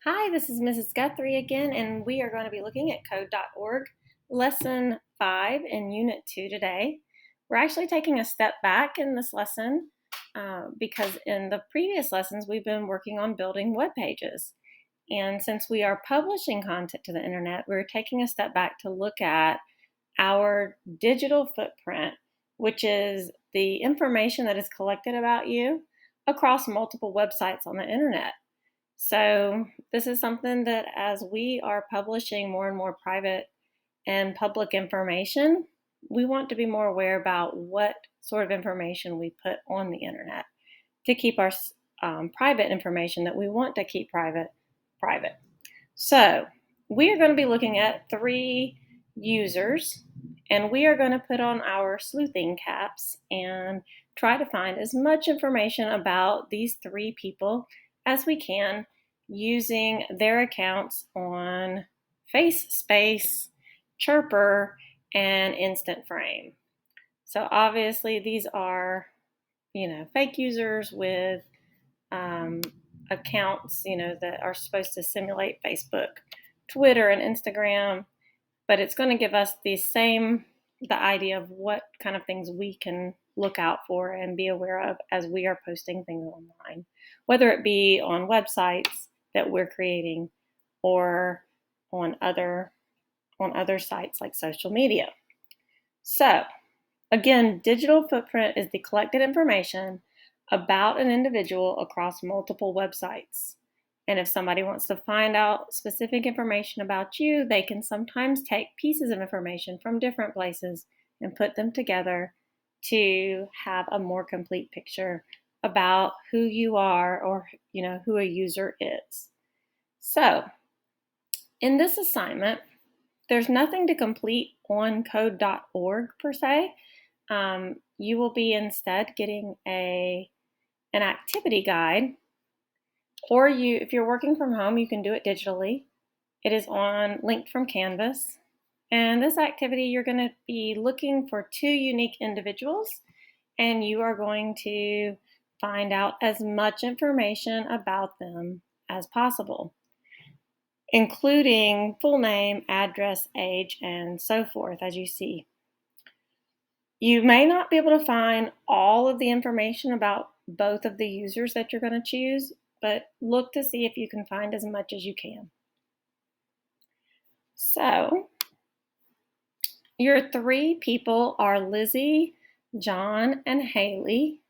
Hi, this is Mrs. Guthrie again, and we are going to be looking at code.org, lesson 5 in unit 2 today. We're actually taking a step back in this lesson because in the previous lessons we've been working on building web pages. And since we are publishing content to the internet, we're taking a step back to look at our digital footprint, which is the information that is collected about you across multiple websites on the internet. So this is something that as we are publishing more and more private and public information, we want to be more aware about what sort of information we put on the internet to keep our private information that we want to keep private. So we are going to be looking at 3 users, and we are going to put on our sleuthing caps and try to find as much information about these 3 people as we can using their accounts on FaceSpace, Chirper, and Instant Frame. So obviously these are, fake users with accounts, that are supposed to simulate Facebook, Twitter, and Instagram, but it's going to give us the idea of what kind of things we can look out for and be aware of as we are posting things online, whether it be on websites that we're creating or on other sites like social media. So, again, digital footprint is the collected information about an individual across multiple websites. And if somebody wants to find out specific information about you, they can sometimes take pieces of information from different places and put them together to have a more complete picture about who you are or who a user is. So, in this assignment, there's nothing to complete on code.org per se. You will be instead getting an activity guide, or if you're working from home, you can do it digitally. It is linked from Canvas. And this activity, you're going to be looking for 2 unique individuals, and you are going to find out as much information about them as possible, including full name, address, age, and so forth, as you see. You may not be able to find all of the information about both of the users that you're going to choose, but look to see if you can find as much as you can. So, your 3 people are Lizzie, John, and Haley.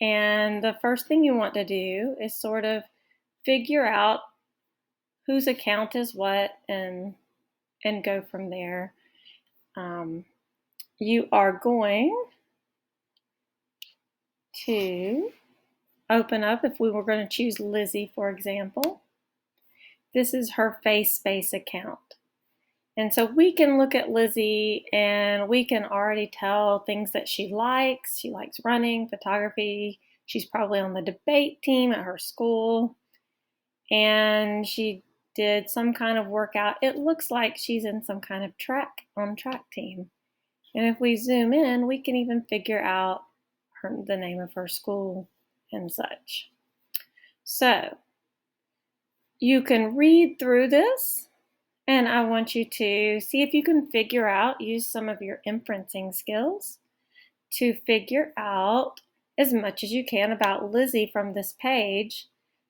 And the first thing you want to do is sort of figure out whose account is what and go from there. You are going to open up, if we were going to choose Lizzie, for example. This is her FaceSpace account. And so we can look at Lizzie and we can already tell things that she likes. She likes running, photography. She's probably on the debate team at her school. And she did some kind of workout. It looks like she's in some kind of track team. And if we zoom in, we can even figure out the name of her school and such. So you can read through this, and I want you to see if you can use some of your inferencing skills to figure out as much as you can about Lizzie from this page.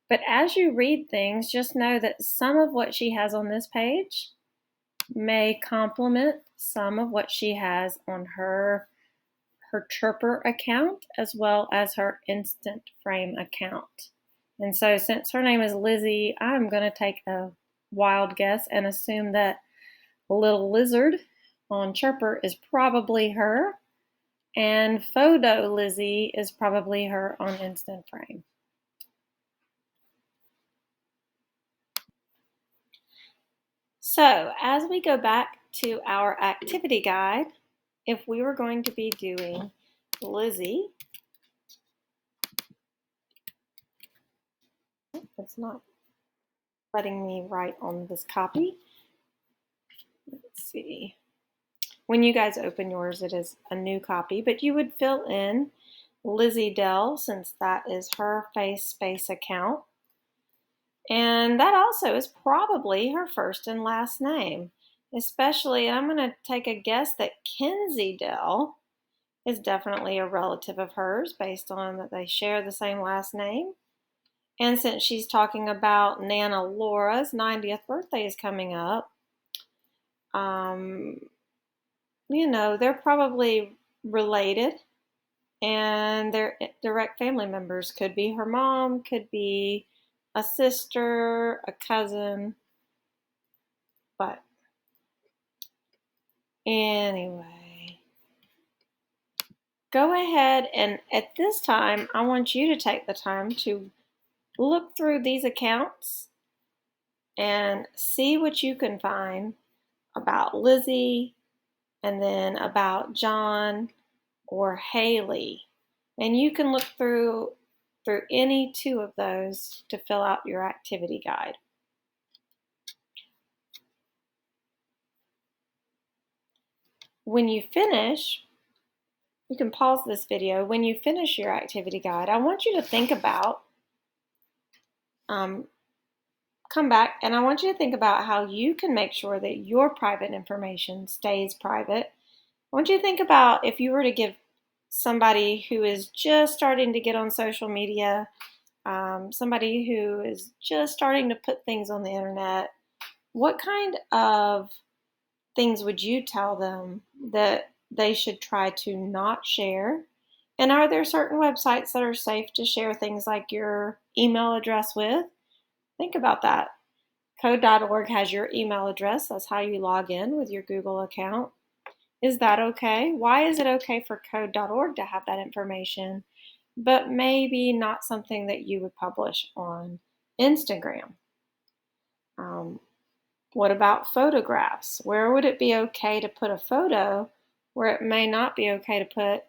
But as you read things, just know that some of what she has on this page may complement some of what she has on her Chirper account as well as her Instant Frame account. And so since her name is Lizzie, I'm going to take a wild guess and assume that Little Lizard on Chirper is probably her, and Photo Lizzie is probably her on Instant Frame. So as we go back to our activity guide, if we were going to be doing Lizzie, it's not letting me write on this copy. Let's see. When you guys open yours, it is a new copy, but you would fill in Lizzie Dell since that is her FaceSpace account. And that also is probably her first and last name. Especially, I'm going to take a guess that Kinsey Dell is definitely a relative of hers based on that they share the same last name. And since she's talking about Nana Laura's 90th birthday is coming up, they're probably related, and their direct family members could be her mom, could be a sister, a cousin, but anyway, go ahead and at this time, I want you to take the time to look through these accounts and see what you can find about Lizzie and then about John or Haley. And you can look through any two of those to fill out your activity guide. When you finish, you can pause this video. When you finish your activity guide, I want you to think about, come back, and I want you to think about how you can make sure that your private information stays private. I want you to think about if you were to give somebody who is just starting to get on social media, somebody who is just starting to put things on the internet, what kind of things would you tell them that they should try to not share? And are there certain websites that are safe to share things like your email address with? Think about that. Code.org has your email address. That's how you log in with your Google account. Is that okay? Why is it okay for Code.org to have that information, but maybe not something that you would publish on Instagram? What about photographs? Where would it be okay to put a photo where it may not be okay to put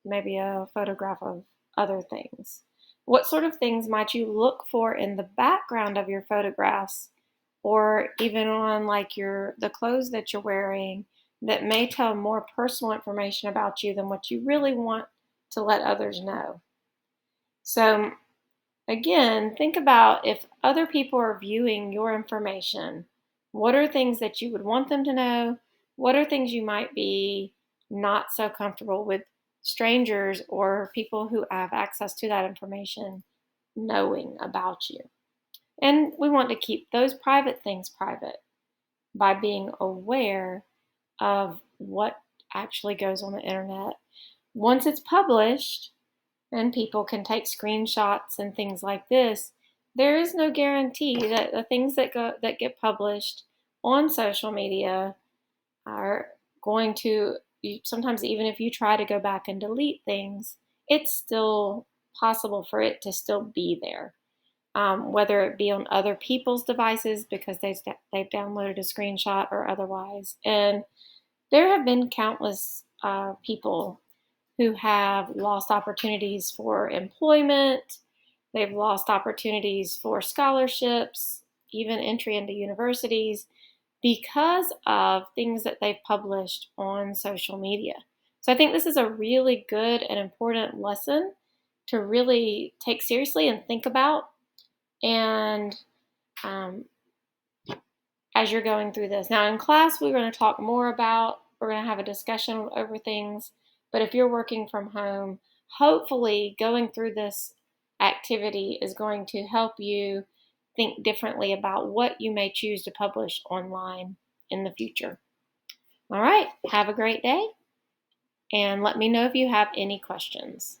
maybe a photograph of other things? What sort of things might you look for in the background of your photographs, or even on like the clothes that you're wearing, that may tell more personal information about you than what you really want to let others know? So again, think about if other people are viewing your information, what are things that you would want them to know? What are things you might be not so comfortable with strangers or people who have access to that information knowing about you? And we want to keep those private things private by being aware of what actually goes on the internet. Once it's published, and people can take screenshots and things like this, there is no guarantee that the things that get published on social media are going to, sometimes even if you try to go back and delete things, it's still possible for it to still be there, whether it be on other people's devices because they've downloaded a screenshot or otherwise. And there have been countless people who have lost opportunities for employment. They've lost opportunities for scholarships, even entry into universities, because of things that they've published on social media. So I think this is a really good and important lesson to really take seriously and think about. And as you're going through this. Now in class, we're going to talk more about, we're going to have a discussion over things, but if you're working from home, hopefully going through this activity is going to help you think differently about what you may choose to publish online in the future. All right, have a great day, and let me know if you have any questions.